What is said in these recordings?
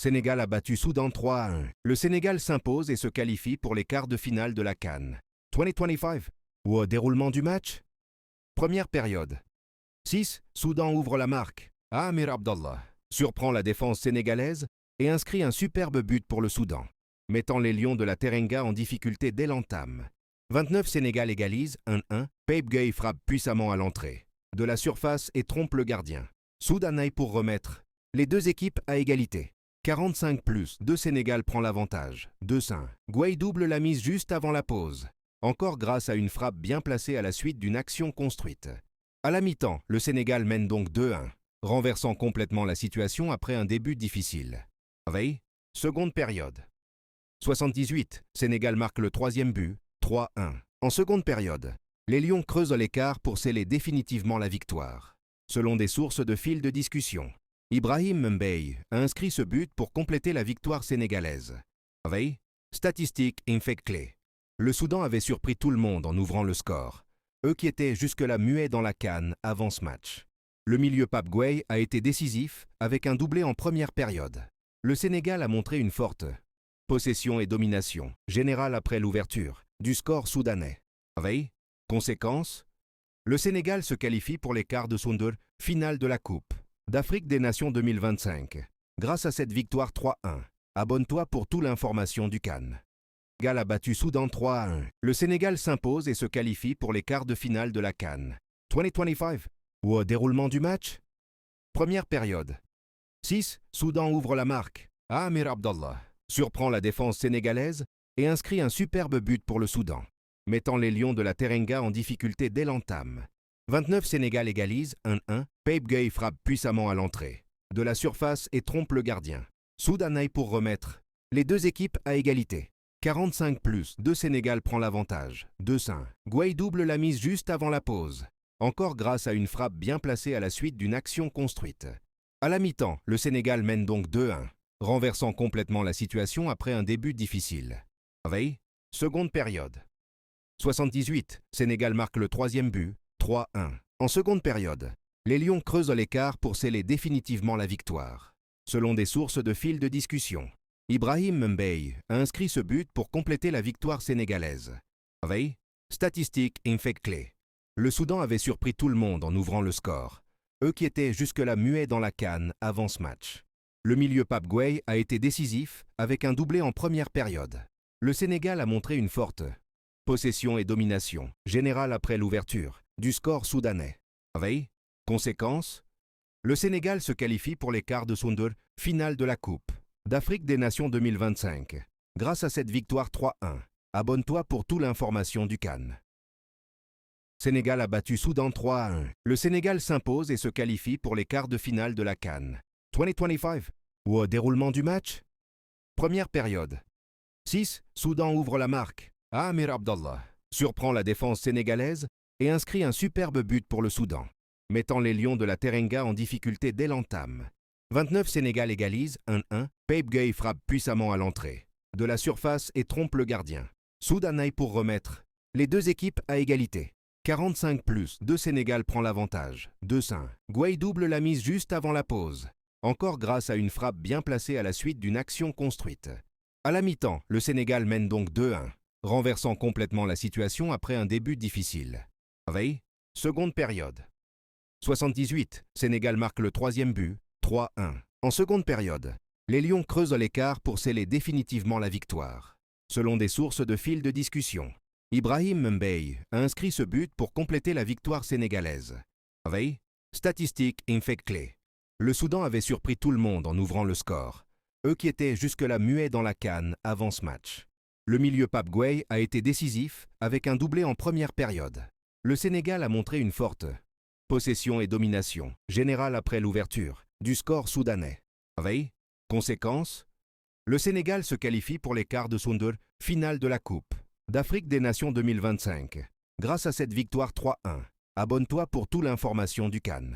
Sénégal a battu Soudan 3-1. Le Sénégal s'impose et se qualifie pour les quarts de finale de la CAN 2025. Au déroulement du match, première période. 6. Soudan ouvre la marque. Amir Abdallah surprend la défense sénégalaise et inscrit un superbe but pour le Soudan, mettant les Lions de la Teranga en difficulté dès l'entame. 29. Sénégal égalise 1-1. Pape Gueye frappe puissamment à l'entrée de la surface et trompe le gardien. Soudanais pour remettre les deux équipes à égalité. 45+, Sénégal prend l'avantage. 2-5. Gueye double la mise juste avant la pause, encore grâce à une frappe bien placée à la suite d'une action construite. À la mi-temps, le Sénégal mène donc 2-1, renversant complètement la situation après un début difficile. Veille, seconde période. 78, Sénégal marque le troisième but, 3-1. En seconde période, les Lions creusent l'écart pour sceller définitivement la victoire. Selon des sources de fil de discussion, Ibrahim Mbaye a inscrit ce but pour compléter la victoire sénégalaise. Veille, statistique et fait clé. Le Soudan avait surpris tout le monde en ouvrant le score, eux qui étaient jusque-là muets dans la CAN avant ce match. Le milieu Pape Gueye a été décisif avec un doublé en première période. Le Sénégal a montré une forte possession et domination générale après l'ouverture du score soudanais. Veille, conséquence, le Sénégal se qualifie pour les quarts de finale de la Coupe d'Afrique des Nations 2025. Grâce à cette victoire 3-1, abonne-toi pour toute l'information du CAN. Sénégal a battu Soudan 3-1. Le Sénégal s'impose et se qualifie pour les quarts de finale de la CAN 2025. Au déroulement du match, première période. 6. Soudan ouvre la marque. Amir Abdallah surprend la défense sénégalaise et inscrit un superbe but pour le Soudan, mettant les Lions de la Teranga en difficulté dès l'entame. 29. Sénégal égalise 1-1. Pape Gueye frappe puissamment à l'entrée de la surface et trompe le gardien. Soudanais pour remettre les deux équipes à égalité. 45+, Sénégal prend l'avantage. 2-5. Gueye double la mise juste avant la pause, encore grâce à une frappe bien placée à la suite d'une action construite. À la mi-temps, le Sénégal mène donc 2-1, renversant complètement la situation après un début difficile. Veille, seconde période. 78, Sénégal marque le troisième but, 3-1. En seconde période, les Lions creusent l'écart pour sceller définitivement la victoire. Selon des sources de fil de discussion, Ibrahim Mbaye a inscrit ce but pour compléter la victoire sénégalaise. Veille, statistique et fait clé. Le Soudan avait surpris tout le monde en ouvrant le score, eux qui étaient jusque-là muets dans la CAN avant ce match. Le milieu Pape Gueye a été décisif avec un doublé en première période. Le Sénégal a montré une forte possession et domination générale après l'ouverture du score soudanais. Veille, conséquence, le Sénégal se qualifie pour les quarts de finale de la Coupe d'Afrique des Nations 2025. Grâce à cette victoire 3-1, abonne-toi pour toute l'information du CAN. Sénégal a battu Soudan 3-1. Le Sénégal s'impose et se qualifie pour les quarts de finale de la CAN 2025. Au déroulement du match, première période. 6. Soudan ouvre la marque. Amir Abdallah surprend la défense sénégalaise et inscrit un superbe but pour le Soudan, mettant les Lions de la Teranga en difficulté dès l'entame. 29. Sénégal égalise 1-1. Pape Gueye frappe puissamment à l'entrée de la surface et trompe le gardien. Soudanais pour remettre les deux équipes à égalité. 45+, Sénégal prend l'avantage. 2-5. Gueye double la mise juste avant la pause, encore grâce à une frappe bien placée à la suite d'une action construite. À la mi-temps, le Sénégal mène donc 2-1, renversant complètement la situation après un début difficile. Veille, seconde période. 78, Sénégal marque le troisième but, 3-1. En seconde période, les Lions creusent l'écart pour sceller définitivement la victoire. Selon des sources de fil de discussion, Ibrahim Mbaye a inscrit ce but pour compléter la victoire sénégalaise. Veille, statistique et fait clé. Le Soudan avait surpris tout le monde en ouvrant le score, eux qui étaient jusque-là muets dans la CAN avant ce match. Le milieu Pape Gueye a été décisif avec un doublé en première période. Le Sénégal a montré une forte possession et domination générale après l'ouverture du score soudanais. Veille, conséquence, le Sénégal se qualifie pour les quarts de finale de la Coupe d'Afrique des Nations 2025. Grâce à cette victoire 3-1, abonne-toi pour toute l'information du CAN.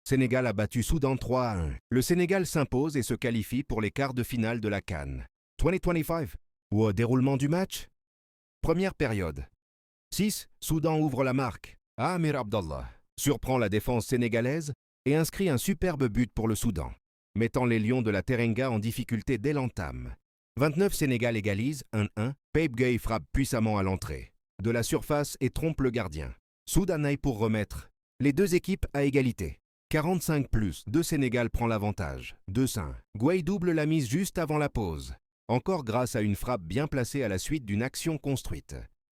Sénégal a battu Soudan 3-1. Le Sénégal s'impose et se qualifie pour les quarts de finale de la CAN 2025. Au déroulement du match, première période. 6. Soudan ouvre la marque. Amir Abdallah surprend la défense sénégalaise et inscrit un superbe but pour le Soudan, mettant les Lions de la Teranga en difficulté dès l'entame. 29 Sénégal égalise 1-1, Pape Gueye frappe puissamment à l'entrée de la surface et trompe le gardien. Soudanais pour remettre les deux équipes à égalité. 45+, Sénégal prend l'avantage. 2-5. Gueye double la mise juste avant la pause. Encore grâce à une frappe bien placée à la suite d'une action construite.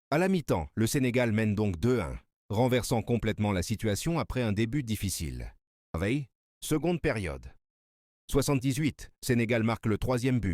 À la mi-temps, le Sénégal mène donc 2-1, renversant complètement la situation après un début difficile. Veille, seconde période. 78, Sénégal marque le troisième but.